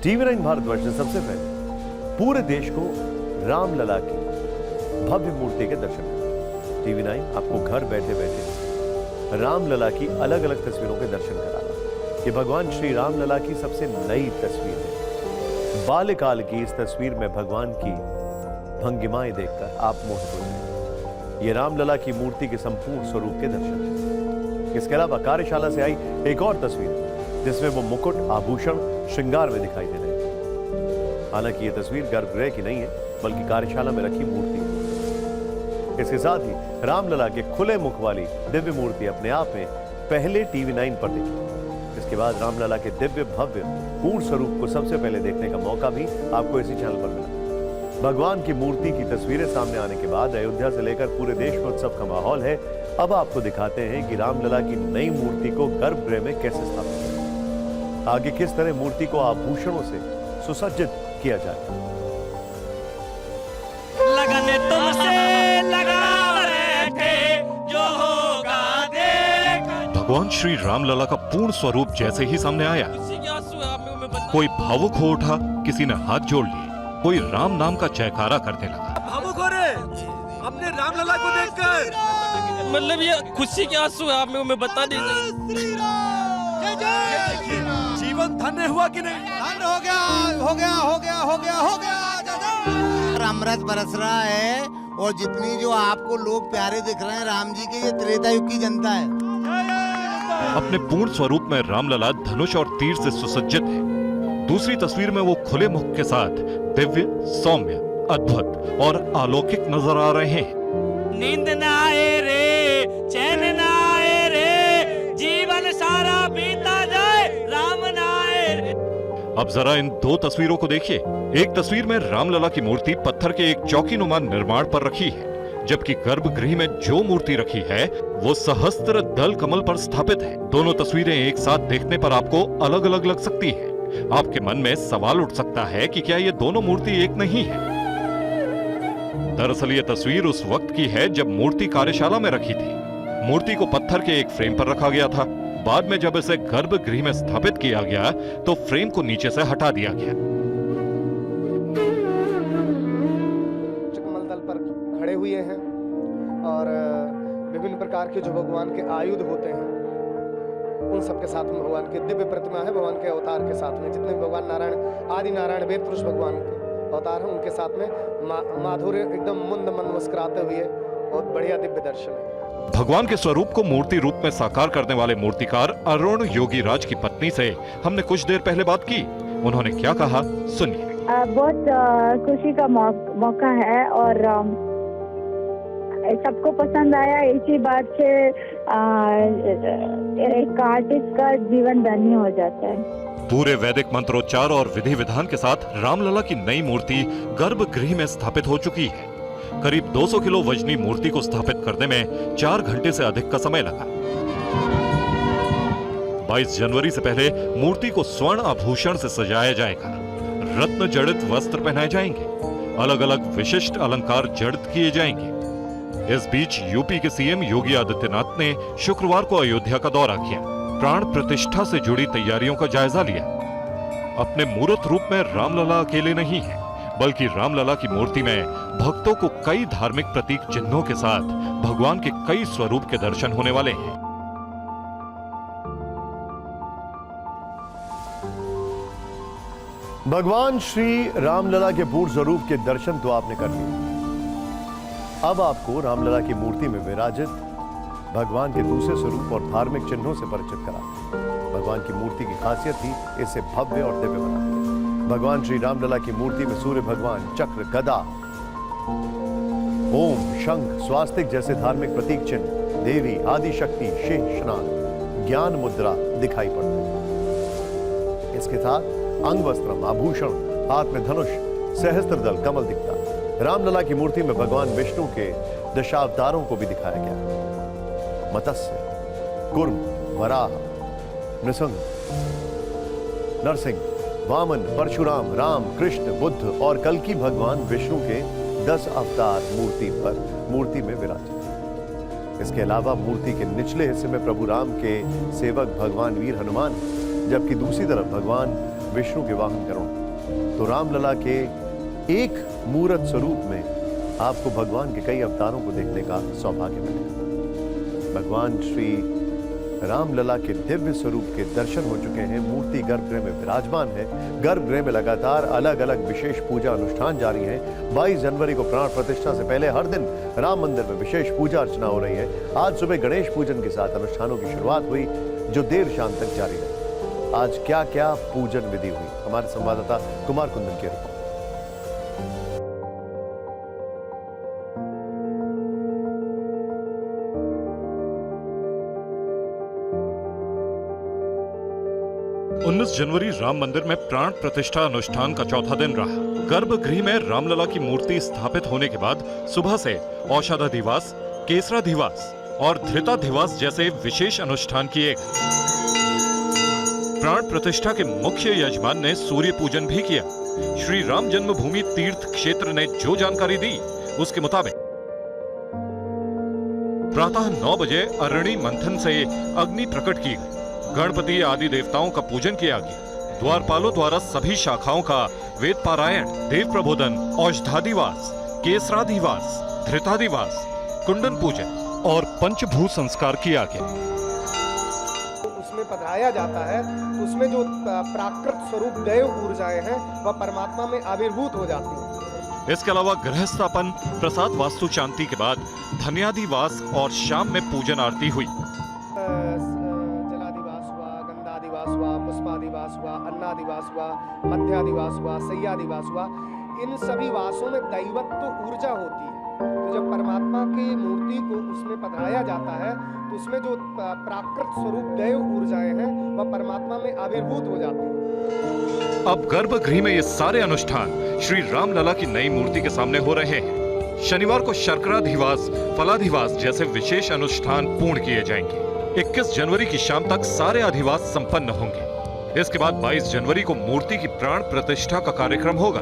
TV9 Bharatvarsh ने सबसे पहले पूरे देश को रामलला की भव्य मूर्ति के दर्शन कराए। टीवी9 आपको घर बैठे बैठे रामलला की अलग अलग तस्वीरों के दर्शन करा रहा है। ये भगवान श्री रामलला की सबसे नई तस्वीर है। बाल्यकाल की इस तस्वीर में भगवान की भंगिमाएं देखकर आप मोहित हो जाएंगे। ये रामलला की मूर्ति के संपूर्ण स्वरूप के दर्शन हैं। इसके अलावा कार्यशाला से आई एक और तस्वीर है जिसमें वो मुकुट, आभूषण, श्रृंगार में दिखाई दे रहे हैं। हालांकि ये तस्वीर गर्भगृह की नहीं है बल्कि कार्यशाला में रखी मूर्ति है। इसके साथ ही रामलला के खुले मुख वाली दिव्य मूर्ति अपने आप में पहले टीवी9 पर दिखी। इसके बाद रामलला के दिव्य भव्य पूर्ण स्वरूप को सबसे पहले देखने का मौका भी आपको इसी चैनल पर मिला। भगवान की मूर्ति की तस्वीरें सामने आने के बाद अयोध्या से लेकर पूरे देश में उत्सव का माहौल है। अब आपको दिखाते हैं कि रामलला की नई मूर्ति को गर्भगृह में कैसे स्थापित करें, आगे किस तरह मूर्ति को आभूषणों से सुसज्जित किया जाए। लगन तुमसे लगा बैठे जो होगा देख। भगवान श्री रामलला का पूर्ण स्वरूप जैसे ही सामने आया, कोई भावुक हो उठा, किसी ने हाथ जोड़ लिए, कोई राम नाम का जयकारा करने लगा। भावुक हो रहे अपने रामलला को देखकर, मतलब ये खुशी के आंसू है, आप मैं बता नहीं जीवन धन्य हुआ कि नहीं? धन्य हो गया, हो गया, हो गया, हो गया, हो गया। अमृत बरस रहा है और जितनी जो आपको लोग प्यारे दिख रहे हैं राम जी के, ये त्रेता युग की जनता है। अपने पूर्ण स्वरूप में रामलला धनुष और तीर से सुसज्जित है। दूसरी तस्वीर में वो खुले मुख के साथ दिव्य, सौम्य, अद्भुत और अलौकिक नजर आ रहे हैं। नींद ना आए रे, चैन ना आए रे, जीवन सारा बीता जाए, राम ना आए रे। अब जरा इन दो तस्वीरों को देखिए। एक तस्वीर में रामलला की मूर्ति पत्थर के एक चौकीनुमा निर्माण पर रखी है, जबकि गर्भगृह में जो मूर्ति रखी है वो सहस्त्र दल कमल पर स्थापित है। दोनों तस्वीरें एक साथ देखने पर आपको अलग अलग लग सकती है। आपके मन में सवाल उठ सकता है कि क्या ये दोनों मूर्ति एक नहीं है। दरअसल ये तस्वीर उस वक्त की है जब मूर्ति कार्यशाला में रखी थी। मूर्ति को पत्थर के एक फ्रेम पर रखा गया था। बाद में जब इसे गर्भगृह में स्थापित किया गया तो फ्रेम को नीचे से हटा दिया गया। कमल दल पर खड़े हुए हैं और विभिन्न प्रकार के जो भगवान के आयुध होते हैं उन सबके साथ में भगवान की दिव्य प्रतिमा है। भगवान के अवतार के साथ में जितने भी भगवान नारायण, आदि नारायण, वेद पुरुष भगवान के अवतार हैं उनके साथ में माधुर्य एकदम मंद मंद मुस्कुराते हुए बहुत बढ़िया दिव्य दर्शन है। भगवान के स्वरूप को मूर्ति रूप में साकार करने वाले मूर्तिकार अरुण योगी राज की पत्नी से हमने कुछ देर पहले बात की। उन्होंने क्या कहा, सुनिए। बहुत खुशी का मौका है और सबको पसंद आया। इसी बात से एक आर्टिस्ट का जीवन धन्य हो जाता है। पूरे वैदिक मंत्रोच्चार और विधि विधान के साथ रामलला की नई मूर्ति गर्भगृह में स्थापित हो चुकी है। करीब 200 किलो वजनी मूर्ति को स्थापित करने में 4 घंटे से अधिक का समय लगा। 22 जनवरी से पहले मूर्ति को स्वर्ण आभूषण से सजाया जाएगा। रत्न जड़ित वस्त्र पहनाए जाएंगे। अलग अलग विशिष्ट अलंकार जड़ित किए जाएंगे। इस बीच यूपी के सीएम योगी आदित्यनाथ ने शुक्रवार को अयोध्या का दौरा किया। प्राण प्रतिष्ठा से जुड़ी तैयारियों का जायजा लिया। अपने मूर्त रूप में रामलला अकेले नहीं है, बल्कि रामलला की मूर्ति में भक्तों को कई धार्मिक प्रतीक चिन्हों के साथ भगवान के कई स्वरूप के दर्शन होने वाले हैं। भगवान श्री रामलला के पूर्ण स्वरूप के दर्शन तो आपने कर लिए। अब आपको रामलला की मूर्ति में विराजित भगवान के दूसरे स्वरूप और धार्मिक चिन्हों से परिचित करा। भगवान की मूर्ति की खासियत ही इसे भव्य और दिव्य बनाती है। भगवान श्री रामलला की मूर्ति में सूर्य भगवान, चक्र, गदा, ओम, शंख, स्वास्तिक जैसे धार्मिक प्रतीक चिन्ह, देवी, आदि शक्ति, शेषनाग, ज्ञान मुद्रा दिखाई पड़ते हैं। इसके साथ अंग वस्त्रम, आभूषण, हाथ में धनुष, सहस्त्रदल कमल दिखता। रामलला की मूर्ति में भगवान विष्णु के दशावतारों को भी दिखाया गया। मत्स्य, कूर्म, वराह, नृसिंह, नरसिंह, वामन, परशुराम, राम, कृष्ण, बुद्ध और कल्कि भगवान विष्णु के 10 अवतार मूर्ति में विराजित। इसके अलावा मूर्ति के निचले हिस्से में प्रभु राम के सेवक भगवान वीर हनुमान, जबकि दूसरी तरफ भगवान विष्णु के वाहन करुण। तो रामलला के एक मूर्त स्वरूप में आपको भगवान के कई अवतारों को देखने का सौभाग्य मिलेगा। भगवान श्री रामलला के दिव्य स्वरूप के दर्शन हो चुके हैं। मूर्ति गर्भगृह में विराजमान है। गर्भगृह में लगातार अलग अलग विशेष पूजा अनुष्ठान जारी है। 22 जनवरी को प्राण प्रतिष्ठा से पहले हर दिन राम मंदिर में विशेष पूजा अर्चना हो रही है। आज सुबह गणेश पूजन के साथ अनुष्ठानों की शुरुआत हुई, जो देर शाम तक जारी रही। आज क्या क्या पूजन विधि हुई, हमारे संवाददाता कुमार कुंदन की रिपोर्ट। जनवरी राम मंदिर में प्राण प्रतिष्ठा अनुष्ठान का चौथा दिन रहा। गर्भगृह में रामलला की मूर्ति स्थापित होने के बाद सुबह से औषधाधिवास, केसराधिवास और धृताधिवास जैसे विशेष अनुष्ठान किए गए। प्राण प्रतिष्ठा के मुख्य यजमान ने सूर्य पूजन भी किया। श्री राम जन्मभूमि तीर्थ क्षेत्र ने जो जानकारी दी, उसके मुताबिक प्रातः 9 बजे अरणी मंथन से अग्नि प्रकट की गई। गणपति आदि देवताओं का पूजन किया गया। द्वारपालों द्वारा सभी शाखाओं का वेद पारायण, देव प्रबोधन, औषधाधिवास, केसराधिवास, धृताधिवास, कुंडन पूजन और पंचभूत संस्कार किया गया। उसमें पधराया जाता है तो उसमें जो प्राकृत स्वरूप दैव ऊर्जाएं हैं वह परमात्मा में आविर्भूत हो जाती हैं। इसके अलावा गृह स्थापन, प्रसाद वास्तु शांति के बाद धन्याधिवास और शाम में पूजन आरती हुई। पुष्पादिवास हुआ, अन्नादिवास हुआ, मध्यादिवास हुआ, सैयादिवास हुआ, इन सभी वासों में दैवत्व ऊर्जा होती है। तो जब परमात्मा की मूर्ति को उसमें पधराया जाता है तो उसमें जो प्राकृत स्वरूप दैव ऊर्जाएं हैं वह परमात्मा में आविर्भूत हो जाती है। अब गर्भगृह में ये सारे अनुष्ठान श्री रामलला की नई मूर्ति के सामने हो रहे हैं। शनिवार को शर्कराधिवास, फलाधिवास जैसे विशेष अनुष्ठान पूर्ण किए जाएंगे। 21 जनवरी की शाम तक सारे अधिवास संपन्न होंगे। इसके बाद 22 जनवरी को मूर्ति की प्राण प्रतिष्ठा का कार्यक्रम होगा।